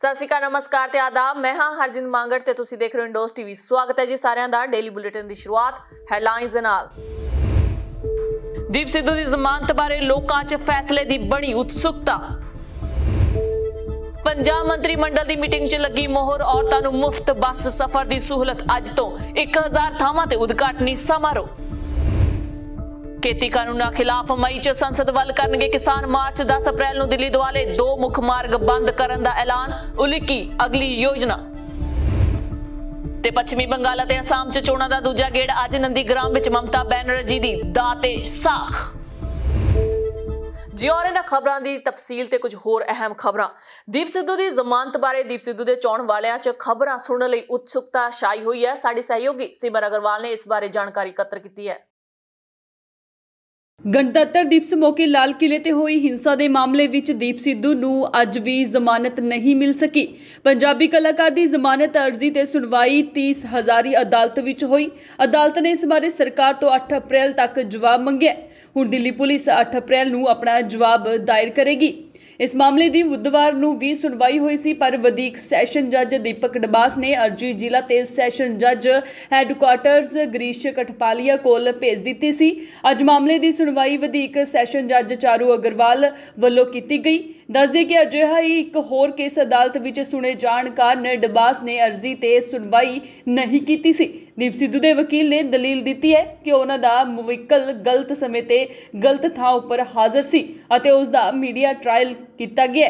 ਸਤਿ ਸ਼੍ਰੀ ਅਕਾਲ, ਨਮਸਕਾਰ ਤੇ ਆਦਾਬ। मैं हाँ हरजिंद मांगड़ ते तुसी देख रहे हो इंडोज टीवी। स्वागत है जी सारिਆਂ ਦਾ डेली बुलेटिन ਦੀ ਸ਼ੁਰੂਆਤ ਹੈਡਲਾਈਨਸ ਦੇ ਨਾਲ। ਦੀਪ ਸਿੱਧੂ ਦੀ ਜ਼ਮਾਨਤ ਬਾਰੇ ਲੋਕਾਂ 'ਚ ਫੈਸਲੇ ਦੀ ਬਣੀ ਉਤਸੁਕਤਾ। ਪੰਜਾਬ ਮੰਤਰੀ ਮੰਡਲ ਦੀ ਮੀਟਿੰਗ 'ਚ ਲੱਗੀ ਮੋਹਰ। ਔਰਤਾਂ ਨੂੰ ਮੁਫਤ ਬੱਸ ਸਫ਼ਰ ਦੀ ਸਹੂਲਤ ਅੱਜ ਤੋਂ 1000 ਥਾਵਾਂ ਤੇ ਉਦਘਾਟਨੀ ਸਮਾਰੋਹ। खेती कानूनों खिलाफ मई च संसद वल करनगे किसान मार्च। 10 अप्रैल ਨੂੰ ਦਿੱਲੀ ਦੁਆਲੇ 2 ਮੁੱਖ ਮਾਰਗ ਬੰਦ ਕਰਨ ਦਾ ਐਲਾਨ। ਉਲੀਕੀ ਅਗਲੀ ਯੋਜਨਾ। ਤੇ ਪੱਛਮੀ ਬੰਗਾਲ ਅਤੇ ਅਸਾਮ 'ਚ ਚੋਣਾਂ ਦਾ ਦੂਜਾ ਗੇੜ ਅੱਜ ਨੰਦੀਗ੍ਰਾਮ ਵਿੱਚ ਮਮਤਾ ਬੈਨਰਜੀ ਦੀ ਦਾਅ ਤੇ ਸਾਖ। ਜੀ ਔਰ ਇਹਨਾਂ ਖਬਰਾਂ ਦੀ ਤਫਸੀਲ ਤੇ ਕੁਝ ਹੋਰ ਅਹਿਮ ਖਬਰਾਂ। ਦੀਪ ਸਿੱਧੂ ਦੀ ਜ਼ਮਾਨਤ ਬਾਰੇ ਦੀਪ ਸਿੱਧੂ ਦੇ ਚੋਣ ਵਾਲਿਆਂ 'ਚ ਖਬਰਾਂ ਸੁਣਨ ਲਈ ਉਤਸੁਕਤਾ ਛਾਈ ਹੋਈ ਹੈ। ਸਾਡੀ ਸਹਿਯੋਗੀ ਸਿਮਰ ਅਗਰਵਾਲ ਨੇ ਇਸ ਬਾਰੇ ਜਾਣਕਾਰੀ ਇਕੱਤਰ ਕੀਤੀ ਹੈ। ਗਣਤੰਤਰ ਦਿਵਸ ਮੌਕੇ ਲਾਲ ਕਿਲੇ ਤੇ ਹੋਈ ਹਿੰਸਾ ਦੇ ਮਾਮਲੇ ਵਿੱਚ ਦੀਪ ਸਿੱਧੂ ਨੂੰ ਅੱਜ ਵੀ ਜ਼ਮਾਨਤ ਨਹੀਂ ਮਿਲ ਸਕੀ। ਪੰਜਾਬੀ ਕਲਾਕਾਰ ਦੀ ਜ਼ਮਾਨਤ ਅਰਜ਼ੀ ਤੇ ਸੁਣਵਾਈ 30 ਹਜ਼ਾਰੀ ਅਦਾਲਤ ਵਿੱਚ ਹੋਈ। ਅਦਾਲਤ ਨੇ ਇਸ ਬਾਰੇ ਸਰਕਾਰ ਤੋਂ 8 ਅਪ੍ਰੈਲ ਤੱਕ ਜਵਾਬ ਮੰਗਿਆ। ਹੁਣ ਦਿੱਲੀ ਪੁਲਿਸ 8 ਅਪ੍ਰੈਲ ਨੂੰ ਆਪਣਾ ਜਵਾਬ ਦਾਇਰ ਕਰੇਗੀ। ਇਸ ਮਾਮਲੇ ਦੀ ਬੁੱਧਵਾਰ ਨੂੰ ਵੀ ਸੁਣਵਾਈ ਹੋਈ ਸੀ, ਪਰ ਵਧੀਕ ਸੈਸ਼ਨ ਜੱਜ ਦੀਪਕ ਡਬਾਸ ਨੇ ਅਰਜ਼ੀ ਜ਼ਿਲ੍ਹਾ ਤੇ ਸੈਸ਼ਨ ਜੱਜ ਹੈੱਡਕੁਆਰਟਰਸ ਗਰੀਸ਼ ਕਠਪਾਲੀਆ ਕੋਲ ਭੇਜ ਦਿੱਤੀ ਸੀ। ਅੱਜ ਮਾਮਲੇ ਦੀ ਸੁਣਵਾਈ ਵਧੀਕ ਸੈਸ਼ਨ ਜੱਜ ਚਾਰੂ ਅਗਰਵਾਲ ਵੱਲੋਂ ਕੀਤੀ ਗਈ। ਦੱਸਦੇ ਕਿ ਅਜਿਹਾ ਹੀ ਇੱਕ ਹੋਰ ਕੇਸ ਅਦਾਲਤ ਵਿੱਚ ਸੁਣੇ ਜਾਣ ਕਾਰਨ ਡਬਾਸ ਨੇ ਅਰਜ਼ੀ ਤੇ ਸੁਣਵਾਈ ਨਹੀਂ ਕੀਤੀ ਸੀ। ਦੀਪ ਸਿੱਧੂ ਦੇ ਵਕੀਲ ਨੇ ਦਲੀਲ ਦਿੱਤੀ ਹੈ ਕਿ ਉਹਨਾਂ ਦਾ ਮੁਵੱਕਲ ਗਲਤ ਸਮੇਂ ਤੇ ਗਲਤ ਥਾਂ ਉੱਪਰ ਹਾਜ਼ਰ ਸੀ ਅਤੇ ਉਸ ਦਾ ਮੀਡੀਆ ਟ੍ਰਾਇਲ ਕੀਤਾ ਗਿਆ।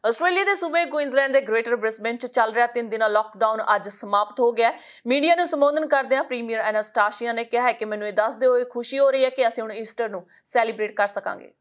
ਆਸਟ੍ਰੇਲੀਆ ਦੇ ਸੂਬੇ ਕੁਈਨਜ਼ਲੈਂਡ ਦੇ ਗ੍ਰੇਟਰ ਬ੍ਰਿਸਬੇਨ 'ਚ ਚੱਲ ਰਿਹਾ 3 ਦਿਨਾਂ ਲਾਕਡਾਊਨ ਅੱਜ ਸਮਾਪਤ ਹੋ ਗਿਆ। ਮੀਡੀਆ ਨੂੰ ਸੰਬੋਧਨ ਕਰਦਿਆਂ ਪ੍ਰੀਮੀਅਰ ਐਨਾਸਟਾਸੀਆ ਨੇ ਕਿਹਾ ਕਿ ਮੈਨੂੰ ਇਹ ਦੱਸਦੇ ਹੋਏ ਖੁਸ਼ੀ ਹੋ ਰਹੀ ਹੈ ਕਿ ਅਸੀਂ ਹੁਣ ਈਸਟਰ ਨੂੰ ਸੈਲੀਬ੍ਰੇਟ ਕਰ ਸਕਾਂਗੇ।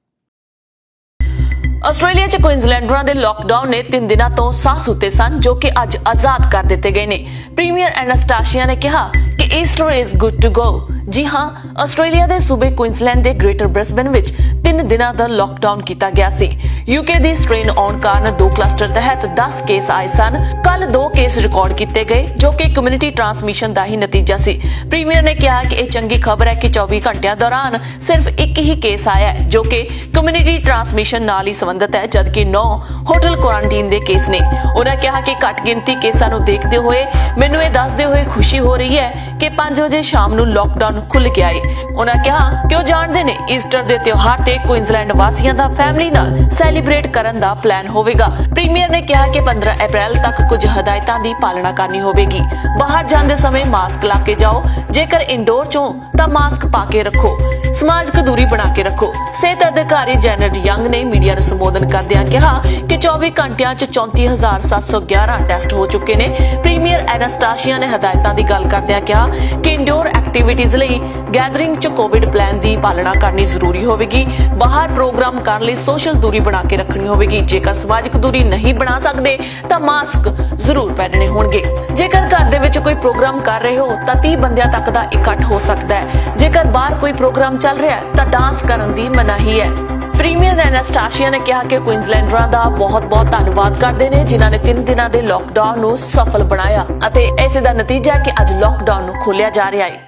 ਆਸਟ੍ਰੇਲੀਆ 'ਚ ਕੁਈਨਜ਼ਲੈਂਡਰਾਂ ਦੇ ਲਾਕਡਾਊਨ ਨੇ 3 ਦਿਨਾਂ ਤੋਂ ਸਾਹ ਸੁੱਤੇ ਸਨ, ਜੋ ਕਿ ਅੱਜ ਆਜ਼ਾਦ ਕਰ ਦਿੱਤੇ ਗਏ ਨੇ। ਪ੍ਰੀਮੀਅਰ ਐਨਾਸਟਾਸੀਆ ਨੇ ਕਿਹਾ ਕਿ Easter is good to go. ਜੀ ਹਾਂ, ਆਸਟ੍ਰੇਲੀਆ ਦੇ ਸੂਬੇ ਕੁਈਨਜ਼ਲੈਂਡ ਦੇ ਗ੍ਰੇਟਰ ਬ੍ਰਿਸਬੇਨ ਵਿੱਚ 3 ਦਿਨਾਂ ਦਾ ਲਾਕਡਾਊਨ ਕੀਤਾ ਗਿਆ ਸੀ। ਯੂਕੇ ਦੀ ਸਟ੍ਰੇਨ ਆਉਣ ਕਾਰਨ 2 ਕਲਸਟਰ ਤਹਿਤ 10 ਕੇਸ ਆਏ ਸਨ। ਕੱਲ 2 ਕੇਸ ਰਿਕਾਰਡ ਕੀਤੇ ਗਏ, ਜੋ ਕਿ ਕਮਿਊਨਿਟੀ ਟ੍ਰਾਂਸਮਿਸ਼ਨ ਦਾ ਹੀ ਨਤੀਜਾ ਸੀ। ਪ੍ਰੀਮੀਅਰ ਨੇ ਕਿਹਾ ਕਿ ਇਹ ਚੰਗੀ ਖਬਰ ਹੈ ਕਿ 24 ਘੰਟਿਆਂ ਦੌਰਾਨ ਸਿਰਫ ਇੱਕ ਹੀ ਕੇਸ ਆਇਆ ਹੈ, ਜੋ ਕਿ ਕਮਿਊਨਿਟੀ ਟ੍ਰਾਂਸਮਿਸ਼ਨ ਨਾਲ ਹੀ ਸੰਬੰਧਿਤ ਹੈ, ਜਦਕਿ 9 ਹੋਟਲ ਕੁਆਰੰਟਾਈਨ ਦੇ ਕੇਸ ਨੇ। ਉਹਨਾਂ ਕਿਹਾ ਕਿ ਘੱਟ ਗਿਣਤੀ ਕੇਸਾਂ ਨੂੰ ਦੇਖਦੇ ਹੋਏ ਮੈਨੂੰ ਇਹ ਦੱਸਦੇ ਹੋਏ ਖੁਸ਼ੀ ਹੋ ਰਹੀ ਹੈ ਕਿ 5 ਵਜੇ ਸ਼ਾਮ ਨੂੰ ਲਾਕਡਾਊਨ ਖੁੱਲ ਗਿਆ ਹੈ। ਉਹਨਾਂ ਕਿਹਾ ਕਿ ਉਹ ਜਾਣਦੇ ਨੇ ਈਸਟਰ ਦੇ ਤਿਉਹਾਰ ਤੇ ਕੁਈਨਜ਼ਲੈਂਡ ਵਾਸੀਆਂ ਦਾ ਫੈਮਿਲੀ ਨਾਲ ਸੈਲੀਬ੍ਰੇਟ ਕਰਨ ਦਾ ਪਲਾਨ ਹੋਵੇਗਾ। ਪ੍ਰੀਮੀਅਰ ਨੇ ਕਿਹਾ ਕਿ 15 ਅਪ੍ਰੈਲ ਤੱਕ ਕੁਝ ਹਦਾਇਤਾਂ ਦੀ ਪਾਲਣਾ ਕਰਨੀ ਹੋਵੇਗੀ। ਬਾਹਰ ਜਾਂਦੇ ਸਮੇਂ ਮਾਸਕ ਲਾ ਕੇ ਜਾਓ, ਜੇਕਰ ਇੰਡੋਰ ਚੋਂ ਤਾਂ ਮਾਸਕ ਪਾ ਕੇ ਰੱਖੋ, ਸਮਾਜਿਕ ਦੂਰੀ ਬਣਾ ਕੇ ਰੱਖੋ। ਸਿਹਤ ਅਧਿਕਾਰੀ ਜੈਨਟ ਯੰਗ ਨੇ ਮੀਡੀਆ ਨੂੰ ਸੰਬੋਧਨ ਕਰਦਿਆਂ ਕਿਹਾ ਕਿ 24 ਘੰਟਿਆਂ 'ਚ 34,711 ਟੈਸਟ ਹੋ ਚੁੱਕੇ ਨੇ। ਪ੍ਰੀਮੀਅਰ ਐਨਾਸਟਾਸੀਆ ਨੇ ਹਦਾਇਤਾਂ ਦੀ ਗੱਲ ਕਰਦਿਆਂ ਕਿਹਾ ਕਿ ਇੰਡੋਰ ਐਕਟੀਵਿਟੀਜ਼ ਲਈ ਗੈਦਰਿੰਗ 'ਚ ਕੋਵਿਡ ਪਲਾਨ ਦੀ ਪਾਲਣਾ ਕਰਨੀ ਜ਼ਰੂਰੀ ਹੋਵੇਗੀ। ਬਾਹਰ ਪ੍ਰੋਗਰਾਮ ਕਰਨ ਲਈ ਸੋਸ਼ਲ ਦੂਰੀ ਬਣਾ ਕੇ ਰੱਖਣੀ ਹੋਵੇਗੀ। ਜੇਕਰ ਸਮਾਜਿਕ ਦੂਰੀ ਨਹੀਂ ਬਣਾ ਸਕਦੇ ਤਾਂ ਮਾਸਕ ਜ਼ਰੂਰ ਪਹਿਨਣੇ ਹੋਣਗੇ। ਜੇਕਰ ਘਰ ਦੇ ਵਿੱਚ ਕੋਈ ਪ੍ਰੋਗਰਾਮ ਕਰ ਰਹੇ ਹੋ ਤਾਂ 30 ਬੰਦਿਆਂ ਤੱਕ ਦਾ ਇਕੱਠ ਹੋ ਸਕਦਾ ਹੈ। ਜੇਕਰ ਬਾਹਰ ਕੋਈ ਪ੍ਰੋਗਰਾਮ ਚੱਲ ਰਿਹਾ ਤਾਂ ਡਾਂਸ ਕਰਨ ਦੀ ਮਨਾਹੀ ਹੈ। ਪ੍ਰੀਮੀਅਰ ਐਨਾਸਟਾਸੀਆ ਨੇ ਕਿਹਾ ਕਿ ਕੁਈਨਜ਼ਲੈਂਡਰਾਂ ਦਾ ਬਹੁਤ-ਬਹੁਤ ਧੰਨਵਾਦ ਕਰਦੇ ਨੇ, ਜਿਨ੍ਹਾਂ ਨੇ 3 ਦਿਨਾਂ ਦੇ ਲਾਕਡਾਊਨ ਨੂੰ ਸਫਲ ਬਣਾਇਆ ਅਤੇ ਇਸੇ ਦਾ ਨਤੀਜਾ ਹੈ ਕਿ ਅੱਜ ਲਾਕਡਾਊਨ ਨੂੰ ਖੋਲ੍ਹਿਆ ਜਾ ਰਿਹਾ ਹੈ।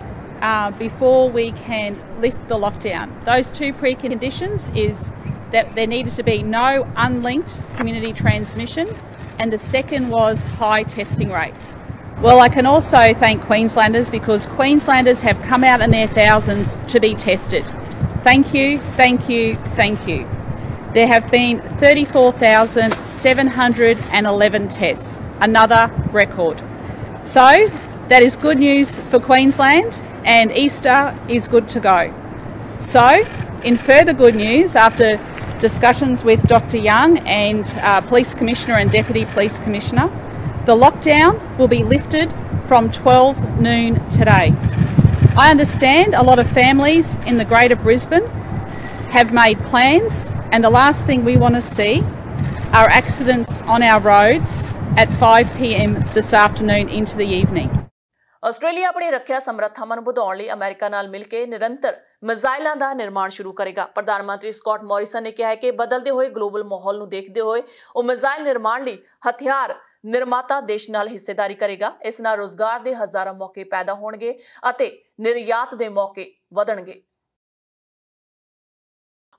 Before we can lift the lockdown, those 2 preconditions is that there needed to be no unlinked community transmission, and the second was high testing rates. Well, I can also thank Queenslanders because Queenslanders have come out in their thousands to be tested. Thank you, thank you, thank you. There have been 34,711 tests, another record. So that is good news for Queensland, and Easter is good to go. So, in further good news, after discussions with Dr. Young and Police Commissioner and Deputy Police Commissioner, the lockdown will be lifted from 12 noon today. I understand a lot of families in the Greater Brisbane have made plans, and the last thing we want to see are accidents on our roads at 5 p.m. this afternoon into the evening. Australia ਆਪਣੀ ਰੱਖਿਆ ਸਮਰੱਥਾਵਾਂ ਨੂੰ ਵਧਾਉਣ ਲਈ America ਨਾਲ ਮਿਲ ਕੇ ਨਿਰੰਤਰ ਮਿਜ਼ਾਈਲਾਂ ਦਾ ਨਿਰਮਾਣ ਸ਼ੁਰੂ ਕਰੇਗਾ। ਪ੍ਰਧਾਨ ਮੰਤਰੀ ਸਕਾਟ ਮੋਰਿਸਨ ਨੇ ਕਿਹਾ ਹੈ ਕਿ ਬਦਲਦੇ ਹੋਏ ਗਲੋਬਲ ਮਾਹੌਲ ਨੂੰ ਦੇਖਦੇ ਹੋਏ ਉਹ ਮਿਜ਼ਾਈਲ ਨਿਰਮਾਣ ਲਈ ਹਥਿਆਰ ਨਿਰਮਾਤਾ ਦੇਸ਼ ਨਾਲ ਹਿੱਸੇਦਾਰੀ ਕਰੇਗਾ। ਇਸ ਨਾਲ ਰੋਜ਼ਗਾਰ ਦੇ ਹਜ਼ਾਰਾਂ ਮੌਕੇ ਪੈਦਾ ਹੋਣਗੇ ਅਤੇ ਨਿਰਯਾਤ ਦੇ ਮੌਕੇ ਵਧਣਗੇ।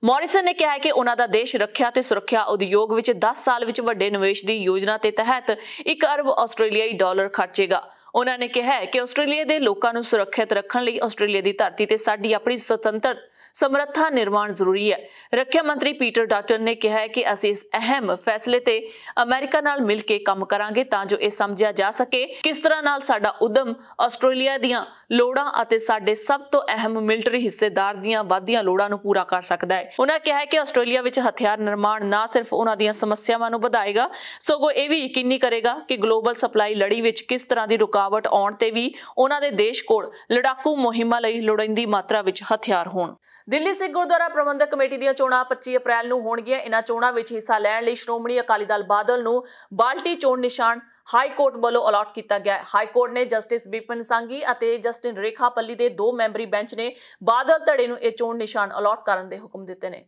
ਮੌਰਿਸਨ ਨੇ ਕਿਹਾ ਹੈ ਕਿ ਉਹਨਾਂ ਦਾ ਦੇਸ਼ ਰੱਖਿਆ ਤੇ ਸੁਰੱਖਿਆ ਉਦਯੋਗ ਵਿੱਚ 10 ਸਾਲ ਵਿੱਚ ਵੱਡੇ ਨਿਵੇਸ਼ ਦੀ ਯੋਜਨਾ ਦੇ ਤਹਿਤ 1 ਅਰਬ ਆਸਟ੍ਰੇਲੀਆਈ ਡਾਲਰ ਖਰਚੇਗਾ। ਉਹਨਾਂ ਨੇ ਕਿਹਾ ਹੈ ਕਿ ਆਸਟ੍ਰੇਲੀਆ ਦੇ ਲੋਕਾਂ ਨੂੰ ਸੁਰੱਖਿਅਤ ਰੱਖਣ ਲਈ ਆਸਟ੍ਰੇਲੀਆ ਦੀ ਧਰਤੀ ਤੇ ਸਾਡੀ ਆਪਣੀ ਸੁਤੰਤਰ ਸਮਰੱਥਾ ਨਿਰਮਾਣ ਜ਼ਰੂਰੀ ਹੈ। ਰੱਖਿਆ ਮੰਤਰੀ ਪੀਟਰ ਡਾਟਨ ਨੇ ਕਿਹਾ ਹੈ ਕਿ ਅਸੀਂ ਇਸ ਅਹਿਮ ਫੈਸਲੇ ਤੇ ਅਮਰੀਕਾ ਨਾਲ ਮਿਲ ਕੇ ਕੰਮ ਕਰਾਂਗੇ ਤਾਂ ਜੋ ਇਹ ਸਮਝਿਆ ਜਾ ਸਕੇ ਕਿਸ ਤਰ੍ਹਾਂ ਨਾਲ ਸਾਡਾ ਉਦਮ ਆਸਟ੍ਰੇਲੀਆ ਦੀਆਂ ਲੋੜਾਂ ਅਤੇ ਸਾਡੇ ਸਭ ਤੋਂ ਅਹਿਮ ਮਿਲਟਰੀ ਹਿੱਸੇਦਾਰ ਦੀਆਂ ਵੱਧਦੀਆਂ ਲੋੜਾਂ ਨੂੰ ਪੂਰਾ ਕਰ ਸਕਦਾ ਹੈ। ਉਹਨਾਂ ਕਿਹਾ ਹੈ ਕਿ ਆਸਟ੍ਰੇਲੀਆ ਵਿੱਚ ਹਥਿਆਰ ਨਿਰਮਾਣ ਨਾ ਸਿਰਫ ਉਹਨਾਂ ਦੀਆਂ ਸਮੱਸਿਆਵਾਂ ਨੂੰ ਵਧਾਏਗਾ ਸਗੋਂ ਇਹ ਵੀ ਯਕੀਨੀ ਕਰੇਗਾ ਕਿ ਗਲੋਬਲ ਸਪਲਾਈ ਲੜੀ ਵਿੱਚ ਕਿਸ ਤਰ੍ਹਾਂ ਦੀ ਰੁਕਾਵਟ ਆਉਣ ਤੇ ਵੀ ਉਹਨਾਂ ਦੇ ਦੇਸ਼ ਕੋਲ ਲੜਾਕੂ ਮੁਹਿੰਮਾਂ ਲਈ ਲੋੜੀਂਦੀ ਮਾਤਰਾ ਵਿੱਚ ਹਥਿਆਰ ਹੋਣ। ਦਿੱਲੀ ਸਿੱਖ ਗੁਰਦੁਆਰਾ ਪ੍ਰਬੰਧਕ ਕਮੇਟੀ ਦੀਆਂ ਚੋਣਾਂ 25 ਅਪ੍ਰੈਲ ਨੂੰ ਹੋਣਗੀਆਂ। ਇਹਨਾਂ ਚੋਣਾਂ ਵਿੱਚ ਹਿੱਸਾ ਲੈਣ ਲਈ ਸ਼੍ਰੋਮਣੀ ਅਕਾਲੀ ਦਲ ਬਾਦਲ ਨੂੰ ਬਾਲਟੀ ਚੋਣ ਨਿਸ਼ਾਨ ਹਾਈ ਕੋਰਟ ਵੱਲੋਂ ਅਲਾਟ ਕੀਤਾ ਗਿਆ ਹੈ। ਹਾਈ ਕੋਰਟ ਨੇ ਜਸਟਿਸ ਬਿਪਨ ਸੰਘੀ ਅਤੇ ਜਸਟਿਸ ਰੇਖਾ ਪੱਲੀ ਦੇ 2 ਮੈਂਬਰੀ ਬੈਂਚ ਨੇ ਬਾਦਲ ਧੜੇ ਨੂੰ ਇਹ ਚੋਣ ਨਿਸ਼ਾਨ ਅਲਾਟ ਕਰਨ ਦੇ ਹੁਕਮ ਦਿੱਤੇ ਨੇ।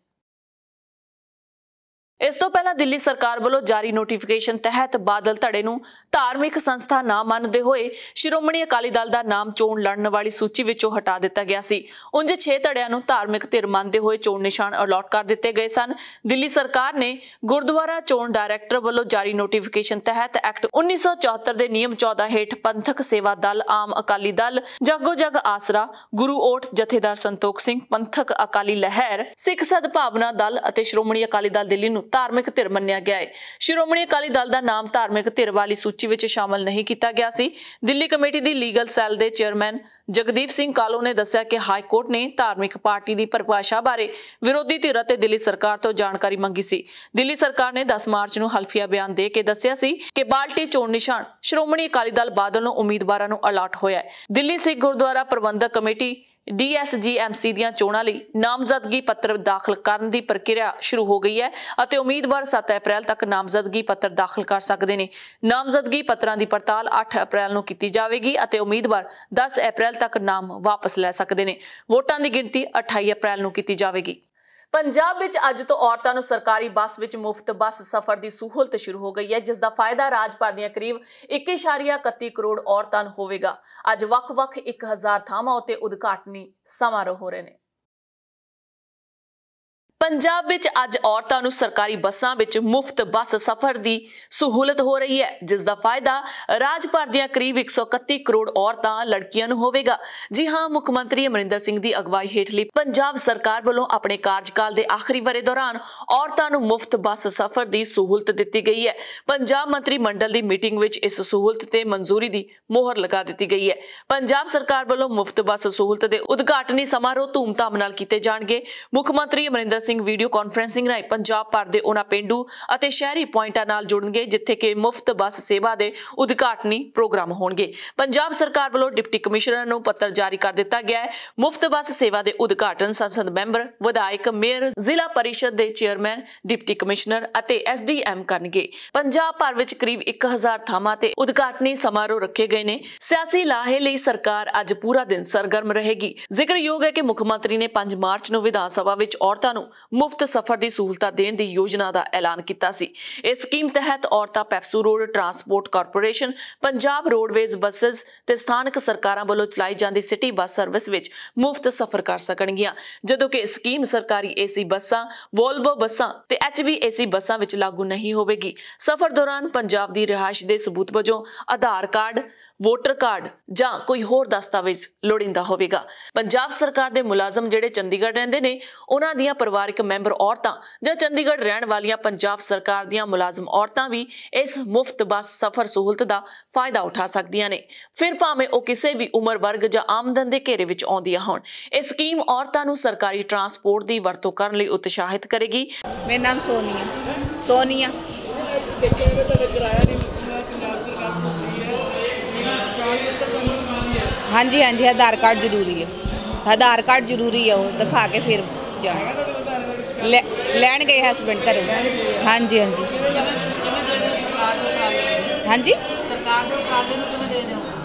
ਇਸ ਤੋਂ ਪਹਿਲਾਂ ਦਿੱਲੀ ਸਰਕਾਰ ਵੱਲੋਂ ਜਾਰੀ ਨੋਟੀਫਿਕੇਸ਼ਨ ਤਹਿਤ ਬਾਦਲ ਧੜੇ ਨੂੰ ਧਾਰਮਿਕ ਸੰਸਥਾ ਨਾ ਮੰਨਦੇ ਹੋਏ ਸ਼੍ਰੋਮਣੀ ਅਕਾਲੀ ਦਲ ਦਾ ਨਾਮ ਚੋਣ ਲੜਨ ਵਾਲੀ ਸੂਚੀ ਵਿੱਚੋਂ ਹਟਾ ਦਿੱਤਾ ਗਿਆ ਸੀ। ਉਂਝ 6 ਧੜਿਆਂ ਨੂੰ ਧਾਰਮਿਕ ਧਿਰ ਮੰਨਦੇ ਹੋਏ ਚੋਣ ਨਿਸ਼ਾਨ ਅਲਾਟ ਕਰ ਦਿੱਤੇ ਗਏ ਸਨ। ਦਿੱਲੀ ਸਰਕਾਰ ਨੇ ਗੁਰਦੁਆਰਾ ਚੋਣ ਡਾਇਰੈਕਟਰ ਵੱਲੋਂ ਜਾਰੀ ਨੋਟੀਫਿਕੇਸ਼ਨ ਤਹਿਤ ਐਕਟ 1974 ਦੇ ਨਿਯਮ 14 ਹੇਠ ਪੰਥਕ ਸੇਵਾ ਦਲ, ਆਮ ਅਕਾਲੀ ਦਲ, ਜਾਗੋ ਜਗ ਆਸਰਾ, ਗੁਰੂ ਓਟ ਜਥੇਦਾਰ ਸੰਤੋਖ ਸਿੰਘ, ਪੰਥਕ ਅਕਾਲੀ ਲਹਿਰ, ਸਿੱਖ ਸਦਭਾਵਨਾ ਦਲ ਅਤੇ ਸ਼੍ਰੋਮਣੀ ਅਕਾਲੀ ਦਲ ਦਿੱਲੀ ਨੂੰ ਧਾਰਮਿਕ ਧਿਰ ਮੰਨਿਆ ਗਿਆ ਹੈ। ਸ਼੍ਰੋਮਣੀ ਅਕਾਲੀ ਦਲ ਦਾ ਨਾਮ ਧਾਰਮਿਕ ਧਿਰ ਵਾਲੀ ਸੂਚੀ ਵਿੱਚ ਸ਼ਾਮਲ ਨਹੀਂ ਕੀਤਾ ਗਿਆ ਸੀ। ਦਿੱਲੀ ਕਮੇਟੀ ਦੀ ਲੀਗਲ ਸੈੱਲ ਦੇ ਚੇਅਰਮੈਨ ਜਗਦੀਪ ਸਿੰਘ ਕਾਲੋ ਨੇ ਦੱਸਿਆ ਕਿ ਹਾਈ ਕੋਰਟ ਨੇ ਧਾਰਮਿਕ ਪਾਰਟੀ ਦੀ ਪਰਿਭਾਸ਼ਾ ਬਾਰੇ ਵਿਰੋਧੀ ਧਿਰ ਅਤੇ ਦਿੱਲੀ ਸਰਕਾਰ ਤੋਂ ਜਾਣਕਾਰੀ ਮੰਗੀ ਸੀ। ਦਿੱਲੀ ਸਰਕਾਰ ਨੇ 10 ਮਾਰਚ ਨੂੰ ਹਲਫੀਆ ਬਿਆਨ ਦੇ ਕੇ ਦੱਸਿਆ ਸੀ ਕਿ ਬਾਲਟੀ ਚੋਣ ਨਿਸ਼ਾਨ ਸ਼੍ਰੋਮਣੀ ਅਕਾਲੀ ਦਲ ਬਾਦਲ ਨੂੰ ਉਮੀਦਵਾਰਾਂ ਨੂੰ ਅਲਾਟ ਹੋਇਆ ਹੈ। ਦਿੱਲੀ ਸਿੱਖ ਗੁਰਦੁਆਰਾ ਪ੍ਰਬੰਧਕ ਕਮੇਟੀ DSGMC ਦੀਆਂ ਚੋਣਾਂ ਲਈ ਨਾਮਜ਼ਦਗੀ ਪੱਤਰ ਦਾਖਲ ਕਰਨ ਦੀ ਪ੍ਰਕਿਰਿਆ ਸ਼ੁਰੂ ਹੋ ਗਈ ਹੈ ਅਤੇ ਉਮੀਦਵਾਰ 7 ਅਪ੍ਰੈਲ ਤੱਕ ਨਾਮਜ਼ਦਗੀ ਪੱਤਰ ਦਾਖਲ ਕਰ ਸਕਦੇ ਨੇ। ਨਾਮਜ਼ਦਗੀ ਪੱਤਰਾਂ ਦੀ ਪੜਤਾਲ 8 ਅਪ੍ਰੈਲ ਨੂੰ ਕੀਤੀ ਜਾਵੇਗੀ ਅਤੇ ਉਮੀਦਵਾਰ 10 ਅਪ੍ਰੈਲ ਤੱਕ ਨਾਮ ਵਾਪਸ ਲੈ ਸਕਦੇ ਨੇ। ਵੋਟਾਂ ਦੀ ਗਿਣਤੀ 28 ਅਪ੍ਰੈਲ ਨੂੰ ਕੀਤੀ ਜਾਵੇਗੀ। ਪੰਜਾਬ ਵਿੱਚ ਅੱਜ ਤੋਂ ਔਰਤਾਂ ਨੂੰ ਸਰਕਾਰੀ ਬੱਸ ਵਿੱਚ ਮੁਫਤ ਬੱਸ ਸਫ਼ਰ ਦੀ ਸਹੂਲਤ ਸ਼ੁਰੂ ਹੋ ਗਈ ਹੈ, ਜਿਸ ਦਾ ਫਾਇਦਾ ਰਾਜ ਭਰ ਦੀਆਂ ਕਰੀਬ 1.31 ਕਰੋੜ ਔਰਤਾਂ ਨੂੰ ਹੋਵੇਗਾ। ਅੱਜ ਵੱਖ-ਵੱਖ 1000 ਥਾਵਾਂ ਉੱਤੇ ਉਦਘਾਟਨੀ ਸਮਾਰੋਹ ਹੋ ਰਹੇ ਨੇ। ਪੰਜਾਬ ਵਿੱਚ ਅੱਜ ਔਰਤਾਂ ਨੂੰ ਸਰਕਾਰੀ ਬੱਸਾਂ ਵਿੱਚ ਮੁਫਤ ਬੱਸ ਸਫ਼ਰ ਦੀ ਸਹੂਲਤ ਹੋ ਰਹੀ ਹੈ, ਜਿਸ ਦਾ ਫਾਇਦਾ ਰਾਜ ਭਰ ਦੀਆਂ ਕਰੀਬ 131 ਕਰੋੜ ਔਰਤਾਂ ਲੜਕੀਆਂ ਨੂੰ ਹੋਵੇਗਾ। ਜੀ ਹਾਂ, ਮੁੱਖ ਮੰਤਰੀ ਅਮਰਿੰਦਰ ਸਿੰਘ ਦੀ ਅਗਵਾਈ ਹੇਠਲੀ ਪੰਜਾਬ ਸਰਕਾਰ ਵੱਲੋਂ ਆਪਣੇ ਕਾਰਜਕਾਲ ਦੇ ਆਖਰੀ ਵਰ੍ਹੇ ਦੌਰਾਨ ਔਰਤਾਂ ਨੂੰ ਮੁਫਤ ਬੱਸ ਸਫ਼ਰ ਦੀ ਸਹੂਲਤ ਦਿੱਤੀ ਗਈ ਹੈ। ਪੰਜਾਬ ਮੰਤਰੀ ਮੰਡਲ ਦੀ ਮੀਟਿੰਗ ਵਿੱਚ ਇਸ ਸਹੂਲਤ ਤੇ ਮਨਜ਼ੂਰੀ ਦੀ ਮੋਹਰ ਲਗਾ ਦਿੱਤੀ ਗਈ ਹੈ। ਪੰਜਾਬ ਸਰਕਾਰ ਵੱਲੋਂ ਮੁਫਤ ਬੱਸ ਸਹੂਲਤ ਦੇ ਉਦਘਾਟਨੀ ਸਮਾਰੋਹ ਧੂਮਧਾਮ ਨਾਲ ਕੀਤੇ ਜਾਣਗੇ। ਮੁੱਖ ਮੰਤਰੀ ਅਮਰਿੰਦਰ ਵੀਡੀਓ ਕਾਨਫਰੰਸਿੰਗ ਰਾਹੀਂ ਪੰਜਾਬ ਭਰ ਦੇ ਉਹਨਾਂ ਪਿੰਡੂ ਅਤੇ ਸ਼ਹਿਰੀ ਪੁਆਇੰਟਾਂ ਨਾਲ ਜੁੜਨਗੇ ਜਿੱਥੇ ਕਿ ਮੁਫਤ ਬੱਸ ਸੇਵਾ ਦੇ ਉਦਘਾਟਨੀ ਪ੍ਰੋਗਰਾਮ ਹੋਣਗੇ। ਪੰਜਾਬ ਸਰਕਾਰ ਵੱਲੋਂ ਡਿਪਟੀ ਕਮਿਸ਼ਨਰ ਨੂੰ ਪੱਤਰ ਜਾਰੀ ਕਰ ਦਿੱਤਾ ਗਿਆ ਹੈ। ਮੁਫਤ ਬੱਸ ਸੇਵਾ ਦੇ ਉਦਘਾਟਨ ਸੰਸਦ ਮੈਂਬਰ, ਵਿਧਾਇਕ, ਮੇਅਰ, ਜ਼ਿਲ੍ਹਾ ਪਰਿਸ਼ਦ ਦੇ ਚੇਅਰਮੈਨ, ਡਿਪਟੀ ਕਮਿਸ਼ਨਰ ਅਤੇ SDM ਕਰਨਗੇ। ਪੰਜਾਬ ਭਰ ਵਿੱਚ ਕਰੀਬ 1000 ਥਾਵਾਂ ਤੇ ਉਦਘਾਟਨੀ ਸਮਾਰੋਹ ਰੱਖੇ ਗਏ ਨੇ। ਸਿਆਸੀ ਲਾਹੇ ਲਈ ਸਰਕਾਰ ਅੱਜ ਪੂਰਾ ਦਿਨ ਸਰਗਰਮ ਰਹੇਗੀ। ਜ਼ਿਕਰਯੋਗ ਹੈ ਕਿ ਮੁੱਖ ਮੰਤਰੀ ਨੇ 5 ਮਾਰਚ ਨੂੰ ਵਿਧਾਨ ਸਭਾ ਵਿੱਚ ਔਰਤਾਂ ਨੂੰ ਮੁਫਤ ਸਫ਼ਰ ਦੀ ਸਹੂਲਤਾਂ ਦੇਣ ਦੀ ਯੋਜਨਾ ਦਾ ਐਲਾਨ ਕੀਤਾ ਸੀ। ਇਸ ਸਕੀਮ ਤਹਿਤ ਔਰਤਾਂ PEPSU road transport corporation, Punjab roadways buses ਤੇ ਸਥਾਨਕ ਸਰਕਾਰਾਂ ਵੱਲੋਂ ਚਲਾਈ ਜਾਂਦੀ ਸਿਟੀ ਬੱਸ ਸਰਵਿਸ ਵਿੱਚ ਮੁਫਤ ਸਫ਼ਰ ਕਰ ਸਕਣਗੀਆਂ, ਜਦੋਂ ਕਿ ਸਕੀਮ ਸਰਕਾਰੀ AC ਬੱਸਾਂ, ਵੋਲਵੋ ਬੱਸਾਂ ਤੇ HVAC ਬੱਸਾਂ ਵਿੱਚ ਲਾਗੂ ਨਹੀਂ ਹੋਵੇਗੀ। ਸਫ਼ਰ ਦੌਰਾਨ ਪੰਜਾਬ ਦੀ ਰਿਹਾਇਸ਼ ਦੇ ਸਬੂਤ ਵਜੋਂ ਆਧਾਰ ਕਾਰਡ, ਵੋਟਰ ਕਾਰਡ ਜਾਂ ਕੋਈ ਹੋਰ ਦਸਤਾਵੇਜ਼ ਲੋੜੀਂਦਾ ਹੋਵੇਗਾ। ਪੰਜਾਬ ਸਰਕਾਰ ਦੇ ਮੁਲਾਜ਼ਮ ਜਿਹੜੇ ਚੰਡੀਗੜ੍ਹ ਰਹਿੰਦੇ ਨੇ, ਉਹਨਾਂ ਦੀਆਂ ਪਰਿਵਾਰਕ ਮੈਂਬਰ ਔਰਤਾਂ ਜਾਂ ਚੰਡੀਗੜ੍ਹ ਰਹਿਣ ਵਾਲੀਆਂ ਪੰਜਾਬ ਸਰਕਾਰ ਦੀਆਂ ਮੁਲਾਜ਼ਮ ਔਰਤਾਂ ਵੀ ਇਸ ਮੁਫਤ ਬੱਸ ਸਫ਼ਰ ਸਹੂਲਤ ਦਾ ਫਾਇਦਾ ਉਠਾ ਸਕਦੀਆਂ ਨੇ, ਫਿਰ ਭਾਵੇਂ ਉਹ ਕਿਸੇ ਵੀ ਉਮਰ ਵਰਗ ਜਾਂ ਆਮਦਨ ਦੇ ਘੇਰੇ ਵਿੱਚ ਆਉਂਦੀਆਂ ਹੋਣ। ਇਹ ਸਕੀਮ ਔਰਤਾਂ ਨੂੰ ਸਰਕਾਰੀ ਟਰਾਂਸਪੋਰਟ ਦੀ ਵਰਤੋਂ ਕਰਨ ਲਈ ਉਤਸ਼ਾਹਿਤ ਕਰੇਗੀ। ਮੇਰਾ ਨਾਮ ਸੋਨੀਆ। ਹਾਂਜੀ, ਆਧਾਰ ਕਾਰਡ ਜ਼ਰੂਰੀ ਹੈ। ਆਧਾਰ ਕਾਰਡ ਜ਼ਰੂਰੀ ਹੈ, ਉਹ ਦਿਖਾ ਕੇ ਫਿਰ ਜਾਣਾ। ਲੈਣ ਗਏ ਹਸਬੈਂਡ ਘਰੇ। ਹਾਂਜੀ। ਸਰਕਾਰ ਦੇ ਉਪਰਾਲੇ ਨੂੰ ਕਿਵੇਂ ਦੇ ਦਿਓ?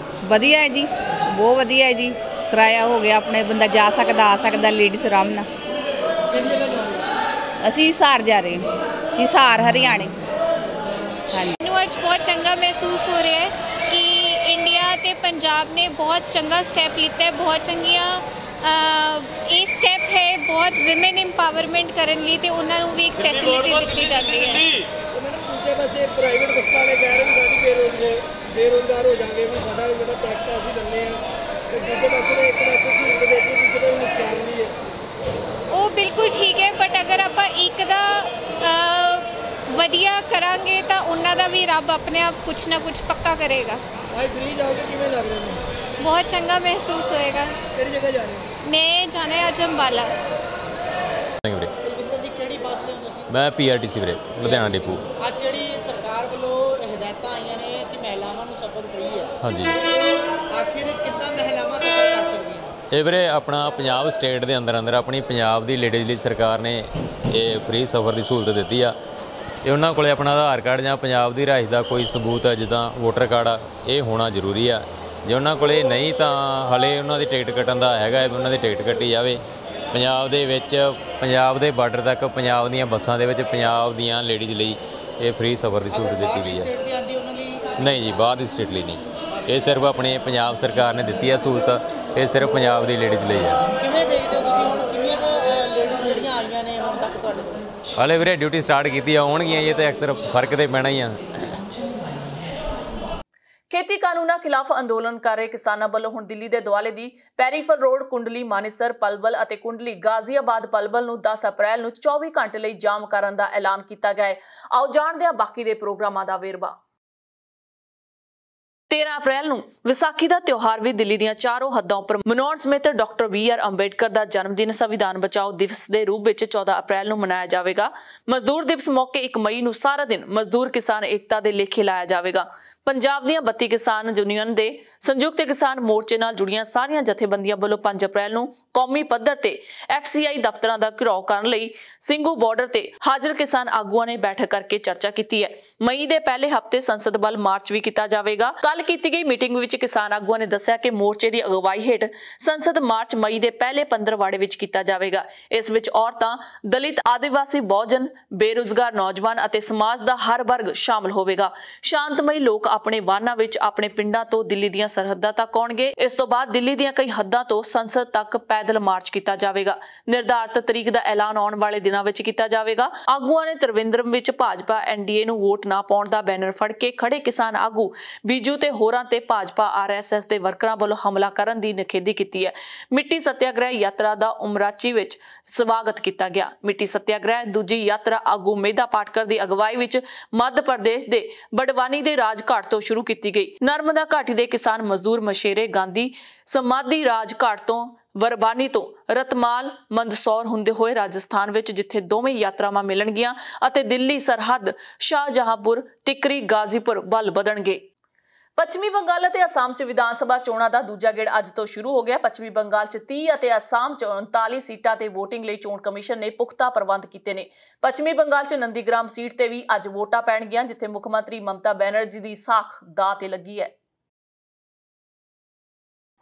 ਵਧੀਆ ਹੈ ਜੀ, ਬਹੁਤ ਵਧੀਆ ਹੈ ਜੀ। ਕਿਰਾਇਆ ਹੋ ਗਿਆ, ਆਪਣੇ ਬੰਦਾ ਜਾ ਸਕਦਾ, ਆ ਸਕਦਾ, ਲੇਡੀਜ਼ ਆਰਾਮ ਨਾਲ। ਕਿਹੜੀ ਜਗ੍ਹਾ ਜਾ ਰਹੇ? ਅਸੀਂ ਹਿਸਾਰ ਜਾ ਰਹੇ ਹਾਂ, ਹਿਸਾਰ ਹਰਿਆਣੇ। ਹਾਂਜੀ, ਮੈਨੂੰ ਅੱਜ ਬਹੁਤ ਚੰਗਾ ਮਹਿਸੂਸ ਹੋ ਰਿਹਾ ਹੈ ਕਿ ਇੰਡੀਆ ਤੇ ਪੰਜਾਬ ਨੇ ਬਹੁਤ ਚੰਗਾ ਸਟੈਪ ਲਿੱਤਾ ਹੈ। ਬਹੁਤ ਚੰਗੀਆਂ ਇਹ ਸਟੈਪ ਹੈ ਬਹੁਤ ਵਿਮਨ ਇੰਪਾਵਰਮੈਂਟ ਕਰਨ ਲਈ ਤੇ ਉਹਨਾਂ ਨੂੰ ਵੀ ਇੱਕ ਫੈਸਿਲਿਟੀ ਦਿੱਤੀ ਜਾਂਦੀ ਹੈ। ਤੇ ਮੈਡਮ ਦੂਜੇ ਪਾਸੇ ਪ੍ਰਾਈਵੇਟ ਬੱਸਾਂ ਵਾਲੇ ਕਹਿ ਰਹੇ ਵੀ ਸਾਡੀ ਬੇਰੁਜ਼ਗਾਰ ਹੋ ਜਾਵਾਂਗੇ, ਵੀ ਸਾਡਾ ਜਿਹੜਾ ਟੈਕਸ ਅਸੀਂ ਦਿੰਦੇ ਆ ਤੇ ਦੂਜੇ ਪਾਸੇ ਇੱਕ ਪਾਸੇ ਸਹੂਲਤ ਦੇ ਕੇ ਦੂਜੇ ਪਾਸੇ ਨੁਕਸਾਨ ਵੀ ਹੈ। ਉਹ ਬਿਲਕੁਲ ਠੀਕ ਹੈ, ਬਟ ਅਗਰ ਆਪਾਂ ਇੱਕ ਦਾ ਵਧੀਆ ਕਰਾਂਗੇ ਤਾਂ ਉਹਨਾਂ ਦਾ ਵੀ ਰੱਬ ਆਪਣੇ ਆਪ ਕੁਛ ਨਾ ਕੁਛ ਪੱਕਾ ਕਰੇਗਾ। ਅੱਜ ਫ੍ਰੀ ਜਾਓਗੇ, ਕਿਵੇਂ ਲੱਗ ਰਿਹਾ ਤੁਹਾਨੂੰ? ਬਹੁਤ ਚੰਗਾ ਮਹਿਸੂਸ ਹੋਏਗਾ। ਕਿਹੜੀ ਜਗ੍ਹਾ ਜਾ ਰਹੇ ਹੋ? ਮੈਂ ਜਾਣਾ ਹੈ ਅੱਜ ਅੰਬਾਲਾ। ਕੁਲਵਿੰਦਰ ਜੀ, ਕਿਹੜੀ ਬੱਸ ਤੇ ਹੋ ਤੁਸੀਂ? ਮੈਂ PRTC ਵੀਰੇ, ਲੁਧਿਆਣਾ ਡਿਪੂ। ਅੱਜ ਜਿਹੜੀ ਸਰਕਾਰ ਵੱਲੋਂ ਹਦਾਇਤਾਂ ਆਈਆਂ ਨੇ ਕਿ ਮਹਿਲਾਵਾਂ ਨੂੰ ਸਫ਼ਰ ਫ੍ਰੀ ਹੈ, ਹਾਂਜੀ, ਆਖਿਰ ਕਿੱਦਾਂ ਮਹਿਲਾਵਾਂ ਸਫ਼ਰ ਕਰ ਸਕਦੀਆਂ? ਇਹ ਵੀਰੇ ਆਪਣਾ ਪੰਜਾਬ ਸਟੇਟ ਦੇ ਅੰਦਰ ਆਪਣੀ ਪੰਜਾਬ ਦੀ ਲੇਡੀਜ਼ ਲਈ ਸਰਕਾਰ ਨੇ ਇਹ ਫ੍ਰੀ ਸਫ਼ਰ ਦੀ ਸਹੂਲਤ ਦਿੱਤੀ ਆ। ਇਹ ਉਹਨਾਂ ਕੋਲੇ ਆਪਣਾ ਆਧਾਰ ਕਾਰਡ ਜਾਂ ਪੰਜਾਬ ਦੀ ਰਿਹਾਇਸ਼ ਦਾ ਕੋਈ ਸਬੂਤ ਹੈ, ਜਿੱਦਾਂ ਵੋਟਰ ਕਾਰਡ ਆ, ਇਹ ਹੋਣਾ ਜ਼ਰੂਰੀ ਆ। ਜੇ ਉਹਨਾਂ ਕੋਲੇ ਨਹੀਂ ਤਾਂ ਹਲੇ ਉਹਨਾਂ ਦੀ ਟਿਕਟ ਕੱਟਣ ਦਾ ਹੈਗਾ, ਉਹਨਾਂ ਦੀ ਟਿਕਟ ਕੱਟੀ ਜਾਵੇ। ਪੰਜਾਬ ਦੇ ਵਿੱਚ, ਪੰਜਾਬ ਦੇ ਬਾਰਡਰ ਤੱਕ ਪੰਜਾਬ ਦੀਆਂ ਬੱਸਾਂ ਦੇ ਵਿੱਚ ਪੰਜਾਬ ਦੀਆਂ ਲੇਡੀਜ਼ ਲਈ ਇਹ ਫ੍ਰੀ ਸਫ਼ਰ ਦੀ ਸਹੂਲਤ ਦਿੱਤੀ ਗਈ ਹੈ। ਨਹੀਂ ਜੀ, ਬਾਹਰ ਦੀ ਸਟੇਟ ਲਈ ਨਹੀਂ, ਇਹ ਸਿਰਫ ਆਪਣੇ ਪੰਜਾਬ ਸਰਕਾਰ ਨੇ ਦਿੱਤੀ ਹੈ ਸਹੂਲਤ। ਇਹ ਸਿਰਫ ਪੰਜਾਬ ਦੀ ਲੇਡੀਜ਼ ਲਈ ਹੈ। ਕਿਵੇਂ ਦੇਖਦੇ ਹੋ ਤੁਸੀਂ, ਹੁਣ ਕਿੰਨੀਆਂ ਲੇਡੀਜ਼ ਜਿਹੜੀਆਂ ਆਈਆਂ ਨੇ ਹੁਣ ਤੱਕ ਤੁਹਾਡੇ ਕੋਲ? ਹਾਲੇ ਵੀਰੇ ਡਿਊਟੀ ਸਟਾਰਟ ਕੀਤੀ ਆ, ਆਉਣਗੀਆਂ। ਇਹ ਤਾਂ ਅਕਸਰ ਫਰਕ ਤੇ ਪੈਣਾ ਹੀ ਆ। ਖੇਤੀ ਕਾਨੂੰਨਾਂ ਖਿਲਾਫ ਅੰਦੋਲਨ ਕਰ ਰਹੇ ਕਿਸਾਨਾਂ ਵੱਲੋਂ ਹੁਣ ਦਿੱਲੀ ਦੇ ਦੁਆਲੇ ਦੀ ਪੈਰੀਫਰ ਰੋਡ, ਕੁੰਡਲੀ ਮਾਨੇਸਰ ਪਲਵਲ ਅਤੇ ਕੁੰਡਲੀ ਗਾਜ਼ੀਆਬਾਦ ਪਲਵਲ ਨੂੰ 10 ਅਪ੍ਰੈਲ ਨੂੰ 24 ਘੰਟੇ ਲਈ ਜਾਮ ਕਰਨ ਦਾ ਐਲਾਨ ਕੀਤਾ ਗਿਆ ਹੈ। ਆਓ ਜਾਣਦੇ ਹਾਂ ਬਾਕੀ ਦੇ ਪ੍ਰੋਗਰਾਮਾਂ ਦਾ ਵੇਰਵਾ। 13 ਅਪ੍ਰੈਲ ਨੂੰ ਵਿਸਾਖੀ ਦਾ ਤਿਉਹਾਰ ਵੀ ਦਿੱਲੀ ਦੀਆਂ ਚਾਰੋਂ ਹੱਦਾਂ ਉੱਪਰ ਮਨਾਉਣ ਸਮੇਤ ਡਾਕਟਰ BR ਅੰਬੇਡਕਰ ਦਾ ਜਨਮ ਦਿਨ ਸੰਵਿਧਾਨ ਬਚਾਓ ਦਿਵਸ ਦੇ ਰੂਪ ਵਿੱਚ 14 ਅਪ੍ਰੈਲ ਨੂੰ ਮਨਾਇਆ ਜਾਵੇਗਾ। ਮਜ਼ਦੂਰ ਦਿਵਸ ਮੌਕੇ 1 ਮਈ ਨੂੰ ਸਾਰਾ ਦਿਨ ਮਜ਼ਦੂਰ ਕਿਸਾਨ ਏਕਤਾ ਦੇ ਲੇਖੇ ਲਾਇਆ ਜਾਵੇਗਾ। ਪੰਜਾਬ ਦੀਆਂ 32 ਕਿਸਾਨ ਯੂਨੀਅਨ ਦੇ ਸੰਯੁਕਤ ਕਿਸਾਨ ਮੋਰਚੇ ਨਾਲ ਜੁੜੀਆਂ ਸਾਰੀਆਂ ਜਥੇਬੰਦੀਆਂ ਵੱਲੋਂ 5 ਅਪ੍ਰੈਲ ਨੂੰ ਕੌਮੀ ਪੱਧਰ ਤੇ FCI ਦਫ਼ਤਰਾਂ ਦਾ ਘਿਰਾਓ ਕਰਨ ਲਈ ਸਿੰਘੂ ਬਾਰਡਰ ਤੇ ਹਾਜ਼ਰ ਕਿਸਾਨ ਆਗੂਆਂ ਨੇ ਬੈਠਕ ਕਰਕੇ ਚਰਚਾ ਕੀਤੀ ਹੈ। ਮਈ ਦੇ ਪਹਿਲੇ ਹਫ਼ਤੇ ਸੰਸਦ ਵੱਲ ਮਾਰਚ ਵੀ ਕੀਤਾ ਜਾਵੇਗਾ। ਕੱਲ ਕੀਤੀ ਗਈ ਮੀਟਿੰਗ ਵਿੱਚ ਕਿਸਾਨ ਆਗੂਆਂ ਨੇ ਦੱਸਿਆ ਕਿ ਮੋਰਚੇ ਦੀ ਅਗਵਾਈ ਹੇਠ ਸੰਸਦ ਮਾਰਚ ਮਈ ਦੇ ਪਹਿਲੇ 15 ਵਾੜੇ ਵਿੱਚ ਕੀਤਾ ਜਾਵੇਗਾ। ਇਸ ਵਿੱਚ ਔਰਤਾਂ, ਦਲਿਤ, ਆਦੀਵਾਸੀ, ਬਹੁਜਨ, ਬੇਰੁਜ਼ਗਾਰ ਨੌਜਵਾਨ ਅਤੇ ਸਮਾਜ ਦਾ ਹਰ ਵਰਗ ਸ਼ਾਮਲ ਹੋਵੇਗਾ। ਸ਼ਾਂਤਮਈ ਲੋਕ ਆਪਣੇ ਵਾਹਨਾਂ ਵਿੱਚ ਆਪਣੇ ਪਿੰਡਾਂ ਤੋਂ ਦਿੱਲੀ ਦੀਆਂ ਸਰਹੱਦਾਂ ਤੱਕ ਆਉਣਗੇ। ਇਸ ਤੋਂ ਬਾਅਦ ਦਿੱਲੀ ਦੀਆਂ ਕਈ ਹੱਦਾਂ ਤੋਂ ਸੰਸਦ ਤੱਕ ਪੈਦਲ ਮਾਰਚ ਕੀਤਾ ਜਾਵੇਗਾ। ਨਿਰਧਾਰਤ ਤਰੀਕ ਦਾ ਐਲਾਨ ਆਉਣ ਵਾਲੇ ਦਿਨਾਂ ਵਿੱਚ ਕੀਤਾ ਜਾਵੇਗਾ। ਆਗੂਆਂ ਨੇ ਤ੍ਰਿਵੇਂਦਰਮ ਵਿੱਚ ਭਾਜਪਾ NDA ਨੂੰ ਵੋਟ ਨਾ ਪਾਉਣ ਦਾ ਬੈਨਰ ਫੜ ਕੇ ਖੜੇ ਕਿਸਾਨ ਆਗੂ ਬੀਜੂ ਤੇ ਹੋਰਾਂ ਤੇ ਭਾਜਪਾ RSS ਦੇ ਵਰਕਰਾਂ ਵੱਲੋਂ ਹਮਲਾ ਕਰਨ ਦੀ ਨਿਖੇਧੀ ਕੀਤੀ ਹੈ। ਮਿੱਟੀ ਸੱਤਿਆਗ੍ਰਹਿ ਯਾਤਰਾ ਦਾ ਉਮਰਾਚੀ ਵਿੱਚ ਸਵਾਗਤ ਕੀਤਾ ਗਿਆ। ਮਿੱਟੀ ਸੱਤਿਆਗ੍ਰਹਿ ਦੂਜੀ ਯਾਤਰਾ ਆਗੂ ਮੇਧਾ ਪਾਟਕਰ ਦੀ ਅਗਵਾਈ ਵਿੱਚ ਮੱਧ ਪ੍ਰਦੇਸ਼ ਦੇ ਬੜਵਾਨੀ ਦੇ ਰਾਜਘਾਟ ਤੋਂ ਸ਼ੁਰੂ ਕੀਤੀ ਗਈ। ਨਰਮਦਾ ਘਾਟੀ ਦੇ ਕਿਸਾਨ ਮਜ਼ਦੂਰ ਮਸ਼ੇਰੇ ਗਾਂਧੀ ਸਮਾਧੀ ਰਾਜਘਾਟ ਤੋਂ ਵਰਬਾਨੀ ਤੋਂ ਰਤਮਾਲ ਮੰਦਸੌਰ ਹੁੰਦੇ ਹੋਏ ਰਾਜਸਥਾਨ ਵਿੱਚ, ਜਿੱਥੇ ਦੋਵੇਂ ਯਾਤਰਾਵਾਂ ਮਿਲਣਗੀਆਂ ਅਤੇ ਦਿੱਲੀ ਸਰਹੱਦ ਸ਼ਾਹਜਹਾਂਪੁਰ, ਟਿਕਰੀ, ਗਾਜ਼ੀਪੁਰ ਵੱਲ ਵਧਣਗੇ। ਪੱਛਮੀ ਬੰਗਾਲ ਅਤੇ ਅਸਾਮ 'ਚ ਵਿਧਾਨ ਸਭਾ ਚੋਣਾਂ ਦਾ ਦੂਜਾ ਗੇੜ ਅੱਜ ਤੋਂ ਸ਼ੁਰੂ ਹੋ ਗਿਆ। ਪੱਛਮੀ ਬੰਗਾਲ 'ਚ 30 ਅਤੇ ਅਸਾਮ 'ਚ 39 ਸੀਟਾਂ ਤੇ VOTING ਲਈ ਚੋਣ ਕਮਿਸ਼ਨ ਨੇ ਪੁਖਤਾ ਪ੍ਰਬੰਧ ਕੀਤੇ ਨੇ। ਪੱਛਮੀ ਬੰਗਾਲ 'ਚ ਨੰਦੀਗ੍ਰਾਮ ਸੀਟ ਤੇ ਵੀ ਅੱਜ ਵੋਟਾਂ ਪੈਣਗੀਆਂ, ਜਿੱਥੇ ਮੁੱਖ ਮੰਤਰੀ ਮਮਤਾ ਬੈਨਰਜੀ ਦੀ ਸਾਖ ਦਾਅ ਤੇ ਲੱਗੀ ਹੈ।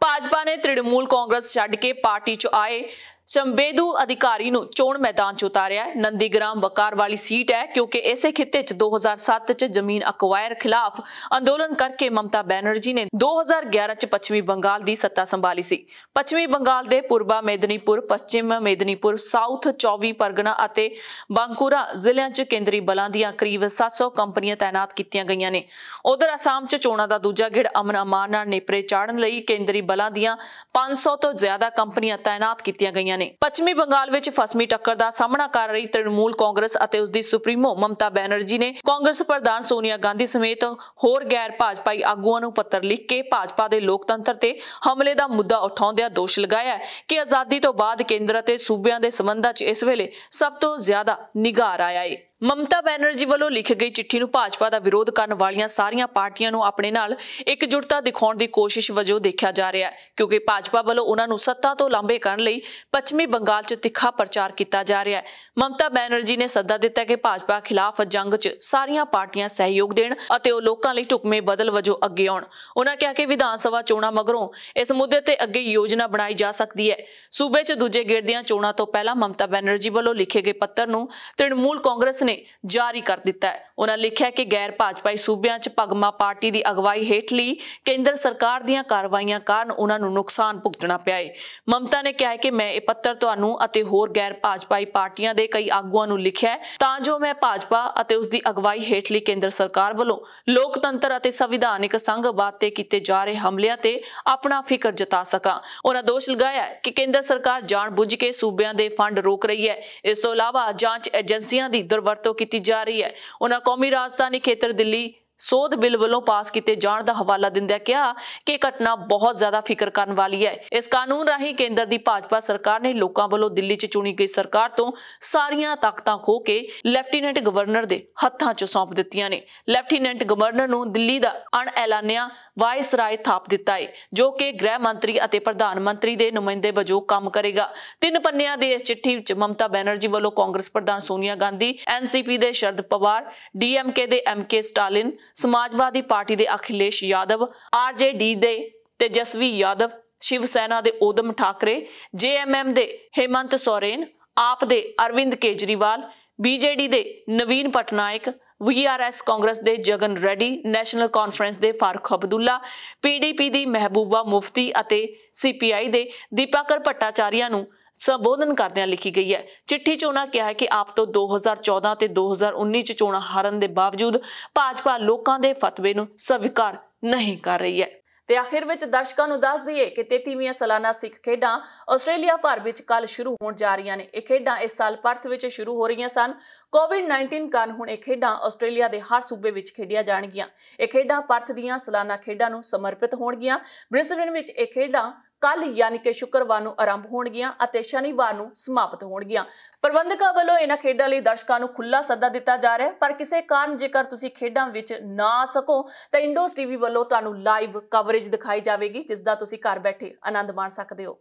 ਭਾਜਪਾ ਨੇ ਤ੍ਰਿਣਮੂਲ ਕਾਂਗਰਸ ਛੱਡ ਕੇ ਪਾਰਟੀ 'ਚ ਆਏ ਚੰਬੇਦੂ ਅਧਿਕਾਰੀ ਨੂੰ ਚੋਣ ਮੈਦਾਨ 'ਚ ਉਤਾਰਿਆ। ਨੰਦੀਗ੍ਰਾਮ ਵਕਾਰ ਵਾਲੀ ਸੀਟ ਹੈ, ਕਿਉਂਕਿ ਇਸੇ ਖਿੱਤੇ 'ਚ 2007 'ਚ ਜ਼ਮੀਨ ਅਕਵਾਇਰ ਖਿਲਾਫ ਅੰਦੋਲਨ ਕਰਕੇ ਮਮਤਾ ਬੈਨਰਜੀ ਨੇ 2011 'ਚ ਪੱਛਮੀ ਬੰਗਾਲ ਦੀ ਸੱਤਾ ਸੰਭਾਲੀ ਸੀ। ਪੱਛਮੀ ਬੰਗਾਲ ਦੇ ਪੂਰਬਾ ਮੇਦਨੀਪੁਰ, ਪੱਛਮ ਮੇਦਨੀਪੁਰ, ਸਾਊਥ 24 ਪਰਗਨਾ ਅਤੇ ਬਾਂਕੂਰਾ ਜ਼ਿਲ੍ਹਿਆਂ 'ਚ ਕੇਂਦਰੀ ਬਲਾਂ ਦੀਆਂ ਕਰੀਬ 700 ਕੰਪਨੀਆਂ ਤਾਇਨਾਤ ਕੀਤੀਆਂ ਗਈਆਂ ਨੇ। ਉਧਰ ਅਸਾਮ 'ਚ ਚੋਣਾਂ ਦਾ ਦੂਜਾ ਗੇੜ ਅਮਨ ਅਮਾਨ ਨਾਲ ਨੇਪਰੇ ਚਾੜਨ ਲਈ ਕੇਂਦਰੀ ਬਲਾਂ ਦੀਆਂ 500 ਤੋਂ ਜ਼ਿਆਦਾ ਕੰਪਨੀਆਂ ਤਾਇਨਾਤ ਕੀਤੀਆਂ ਗਈਆਂ ਨੇ। ਪੱਛਮੀ ਬੰਗਾਲ ਵਿੱਚ ਫਸਵੀਂ ਟੱਕਰ ਦਾ ਸਾਹਮਣਾ ਕਰ ਰਹੀ ਤ੍ਰਿਣਮੂਲ ਕਾਂਗਰਸ ਅਤੇ ਉਸ ਦੀ ਸੁਪਰੀਮੋ ਮਮਤਾ ਬੈਨਰਜੀ ਨੇ ਕਾਂਗਰਸ ਪ੍ਰਧਾਨ ਸੋਨੀਆ ਗਾਂਧੀ ਸਮੇਤ ਹੋਰ ਗੈਰ ਭਾਜਪਾਈ ਆਗੂਆਂ ਨੂੰ ਪੱਤਰ ਲਿਖ ਕੇ ਭਾਜਪਾ ਦੇ ਲੋਕਤੰਤਰ ਤੇ ਹਮਲੇ ਦਾ ਮੁੱਦਾ ਉਠਾਉਂਦਿਆਂ ਦੋਸ਼ ਲਗਾਇਆ ਕਿ ਆਜ਼ਾਦੀ ਤੋਂ ਬਾਅਦ ਕੇਂਦਰ ਅਤੇ ਸੂਬਿਆਂ ਦੇ ਸੰਬੰਧਾਂ 'ਚ ਇਸ ਵੇਲੇ ਸਭ ਤੋਂ ਜ਼ਿਆਦਾ ਨਿਗਾਰ ਆਇਆ ਹੈ। ਮਮਤਾ ਬੈਨਰਜੀ ਵੱਲੋਂ ਲਿਖੀ ਗਈ ਚਿੱਠੀ ਨੂੰ ਭਾਜਪਾ ਦਾ ਵਿਰੋਧ ਕਰਨ ਵਾਲੀਆਂ ਸਾਰੀਆਂ ਪਾਰਟੀਆਂ ਨੂੰ ਆਪਣੇ ਨਾਲ ਇਕਜੁੱਟਤਾ ਦਿਖਾਉਣ ਦੀ ਕੋਸ਼ਿਸ਼ ਵਜੋਂ ਦੇਖਿਆ ਜਾ ਰਿਹਾ ਹੈ, ਕਿਉਂਕਿ ਭਾਜਪਾ ਵੱਲੋਂ ਉਹਨਾਂ ਨੂੰ ਸੱਤਾ ਤੋਂ ਲਾਂਭੇ ਕਰਨ ਲਈ ਪੱਛਮੀ ਬੰਗਾਲ 'ਚ ਤਿੱਖਾ ਪ੍ਰਚਾਰ ਕੀਤਾ ਜਾ ਰਿਹਾ ਹੈ। ਮਮਤਾ ਬੈਨਰਜੀ ਨੇ ਸੱਦਾ ਦਿੱਤਾ ਕਿ ਭਾਜਪਾ ਖਿਲਾਫ ਜੰਗ 'ਚ ਸਾਰੀਆਂ ਪਾਰਟੀਆਂ ਸਹਿਯੋਗ ਦੇਣ ਅਤੇ ਉਹ ਲੋਕਾਂ ਲਈ ਢੁਕਵੇਂ ਬਦਲ ਵਜੋਂ ਅੱਗੇ ਆਉਣ। ਉਹਨਾਂ ਕਿਹਾ ਕਿ ਵਿਧਾਨ ਸਭਾ ਚੋਣਾਂ ਮਗਰੋਂ ਇਸ ਮੁੱਦੇ ਤੇ ਅੱਗੇ ਯੋਜਨਾ ਬਣਾਈ ਜਾ ਸਕਦੀ ਹੈ। ਸੂਬੇ 'ਚ ਦੂਜੇ ਗੇੜ ਦੀਆਂ ਚੋਣਾਂ ਤੋਂ ਪਹਿਲਾਂ ਮਮਤਾ ਬੈਨਰਜੀ ਵੱਲੋਂ ਲਿਖੇ ਗਏ ਪੱਤਰ ਨੂੰ ਤ੍ਰਿਣਮੂਲ ਕਾਂਗਰਸ ਨੇ ਜਾਰੀ ਕਰ ਦਿੱਤਾ ਹੈ। ਉਹਨਾਂ ਲਿਖਿਆ ਕਿ ਗੈਰ ਭਾਜਪਾਈ ਸੂਬਿਆਂ 'ਚ ਭਗਮਾ ਪਾਰਟੀ ਦੀ ਅਗਵਾਈ ਹੇਠਲੀ ਕੇਂਦਰ ਸਰਕਾਰ ਦੀਆਂ ਕਾਰਵਾਈਆਂ ਕਾਰਨ ਉਹਨਾਂ ਨੂੰ ਨੁਕਸਾਨ ਭੁਗਤਣਾ ਪਿਆ ਹੈ। ਮਮਤਾ ਨੇ ਕਿਹਾ ਕਿ ਮੈਂ ਇਹ ਪੱਤਰ ਤੁਹਾਨੂੰ ਅਤੇ ਹੋਰ ਗੈਰ ਭਾਜਪਾਈ ਪਾਰਟੀਆਂ ਦੇ ਕਈ ਆਗੂਆਂ ਨੂੰ ਲਿਖਿਆ ਹੈ ਤਾਂ ਜੋ ਮੈਂ ਭਾਜਪਾ ਅਤੇ ਉਸ ਦੀ ਅਗਵਾਈ ਹੇਠਲੀ ਕੇਂਦਰ ਸਰਕਾਰ ਵੱਲੋਂ ਲੋਕਤੰਤਰ ਅਤੇ ਸੰਵਿਧਾਨਿਕ ਸੰਘਵਾਦ ਤੇ ਕੀਤੇ ਜਾ ਰਹੇ ਹਮਲਿਆਂ ਤੇ ਆਪਣਾ ਫਿਕਰ ਜਤਾ ਸਕਾਂ। ਉਹਨਾਂ ਦੋਸ਼ ਲਗਾਇਆ ਕਿ ਕੇਂਦਰ ਸਰਕਾਰ ਜਾਣਬੁੱਝ ਕੇ ਸੂਬਿਆਂ ਦੇ ਫੰਡ ਰੋਕ ਰਹੀ ਹੈ। ਇਸ ਤੋਂ ਇਲਾਵਾ ਜਾਂਚ ਏਜੰਸੀਆਂ ਦੀ ਦੁਰਵਰਤੋਂ ਕੀਤੀ ਜਾ ਰਹੀ ਹੈ। ਉਹਨਾਂ ਕੌਮੀ ਰਾਜਧਾਨੀ ਖੇਤਰ ਦਿੱਲੀ ਸੋਧ ਬਿੱਲ ਵੱਲੋਂ ਪਾਸ ਕੀਤੇ ਜਾਣ ਦਾ ਹਵਾਲਾ ਦਿੰਦਿਆਂ ਕਿਹਾ ਕਿ ਇਹ ਘਟਨਾ ਬਹੁਤ ਜ਼ਿਆਦਾ ਫਿਕਰ ਕਰਨ ਵਾਲੀ ਹੈ। ਇਸ ਕਾਨੂੰਨ ਰਾਹੀਂ ਕੇਂਦਰ ਦੀ ਭਾਜਪਾ ਸਰਕਾਰ ਨੇ ਲੋਕਾਂ ਵੱਲੋਂ ਦਿੱਲੀ 'ਚ ਚੁਣੀ ਗਈ ਸਰਕਾਰ ਤੋਂ ਸਾਰੀਆਂ ਤਾਕਤਾਂ ਖੋਹ ਕੇ ਲੈਫਟੀਨੈਂਟ ਗਵਰਨਰ ਦੇ ਹੱਥਾਂ 'ਚ ਸੌਂਪ ਦਿੱਤੀਆਂ ਨੇ। ਲੈਫਟੀਨੈਂਟ ਗਵਰਨਰ ਨੂੰ ਦਿੱਲੀ ਦਾ ਅਣਐਲਾਨਿਆ ਵਾਇਸਰਾਏ ਥਾਪ ਦਿੱਤਾ ਹੈ ਜੋ ਕਿ ਗ੍ਰਹਿ ਮੰਤਰੀ ਅਤੇ ਪ੍ਰਧਾਨ ਮੰਤਰੀ ਦੇ ਨੁਮਾਇੰਦੇ ਵਜੋਂ ਕੰਮ ਕਰੇਗਾ। 3 ਪੰਨਿਆਂ ਦੇ ਇਸ ਚਿੱਠੀ ਵਿੱਚ ਮਮਤਾ ਬੈਨਰਜੀ ਵੱਲੋਂ ਕਾਂਗਰਸ ਪ੍ਰਧਾਨ ਸੋਨੀਆ ਗਾਂਧੀ, NCP ਦੇ ਸ਼ਰਦ ਪਵਾਰ, DMK ਦੇ MK ਸਟਾਲਿਨ, समाजवादी पार्टी दे अखिलेश यादव, RJD दे तेजस्वी यादव, शिव सेना दे उधम ठाकरे, JMM दे हेमंत सोरेन, आप दे अरविंद केजरीवाल, BJD दे नवीन पटनायक, VRS कांग्रेस दे जगन रेड्डी, नैशनल कॉन्फ्रेंस दे फारूक अब्दुल्ला, PDP दी महबूबा मुफ्ती अते CPI दे दीपाकर भट्टाचार्य नूं संबोधन करदियां लिखी गई है। चिट्ठी 'ਚ ਉਹਨਾਂ ਕਿਹਾ ਕਿ ਆਪ ਤੋਂ 2014 ਤੇ 2019 ਚ ਚੋਣਾਂ ਹਾਰਨ ਦੇ ਬਾਵਜੂਦ ਭਾਜਪਾ ਲੋਕਾਂ ਦੇ ਫਤਵੇ ਨੂੰ ਸਵੀਕਾਰ ਨਹੀਂ ਕਰ ਰਹੀ ਹੈ। ਤੇ ਆਖਿਰ ਵਿੱਚ ਦਰਸ਼ਕਾਂ ਨੂੰ ਦੱਸ ਦਈਏ ਕਿ 33ਵੀਆਂ ਸਾਲਾਨਾ ਸਿੱਖ ਖੇਡਾਂ ਆਸਟ੍ਰੇਲੀਆ ਭਰ ਵਿੱਚ ਕੱਲ ਸ਼ੁਰੂ ਹੋਣ ਜਾ ਰਹੀਆਂ ਨੇ। ਇਹ ਖੇਡਾਂ ਇਸ ਸਾਲ ਪਰਥ ਵਿੱਚ ਸ਼ੁਰੂ ਹੋ ਰਹੀਆਂ ਸਨ। ਕੋਵਿਡ-19 ਕਾਰਨ ਹੁਣ ਇਹ ਖੇਡਾਂ ਆਸਟ੍ਰੇਲੀਆ ਦੇ ਹਰ ਸੂਬੇ ਵਿੱਚ ਖੇਡੀਆਂ ਜਾਣਗੀਆਂ। ਇਹ ਖੇਡਾਂ ਪਰਥ ਦੀਆਂ ਸਾਲਾਨਾ ਖੇਡਾਂ ਨੂੰ ਸਮਰਪਿਤ ਹੋਣਗੀਆਂ। ਬ੍ਰਿਸਬੇਨ ਵਿੱਚ ਇਹ ਖੇਡਾਂ ਕੱਲ यानी कि शुक्रवार ਨੂੰ ਆਰੰਭ ਹੋਣਗੀਆਂ ਅਤੇ ਸ਼ਨੀਵਾਰ ਨੂੰ ਸਮਾਪਤ ਹੋਣਗੀਆਂ। ਪ੍ਰਬੰਧਕਾਂ ਵੱਲੋਂ ਇਹਨਾਂ ਖੇਡਾਂ ਲਈ ਦਰਸ਼ਕਾਂ ਨੂੰ ਖੁੱਲਾ ਸੱਦਾ ਦਿੱਤਾ ਜਾ ਰਿਹਾ ਹੈ, ਪਰ ਕਿਸੇ ਕਾਰਨ ਜੇਕਰ ਤੁਸੀਂ ਖੇਡਾਂ ਵਿੱਚ ਨਾ ਆ ਸਕੋ ਤਾਂ ਇੰਡੋਸ ਟੀਵੀ ਵੱਲੋਂ ਤੁਹਾਨੂੰ ਲਾਈਵ ਕਵਰੇਜ ਦਿਖਾਈ ਜਾਵੇਗੀ ਜਿਸ ਦਾ ਤੁਸੀਂ ਘਰ ਬੈਠੇ ਆਨੰਦ ਮਾਣ ਸਕਦੇ ਹੋ।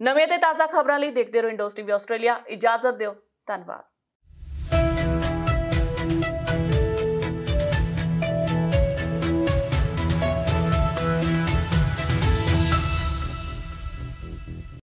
ਨਵੇਂ ਤੇ ਤਾਜ਼ਾ ਖਬਰਾਂ ਲਈ ਦੇਖਦੇ ਰਹੋ ਇੰਡੋਸ ਟੀਵੀ ਆਸਟ੍ਰੇਲੀਆ। ਇਜਾਜ਼ਤ ਦਿਓ, ਧੰਨਵਾਦ।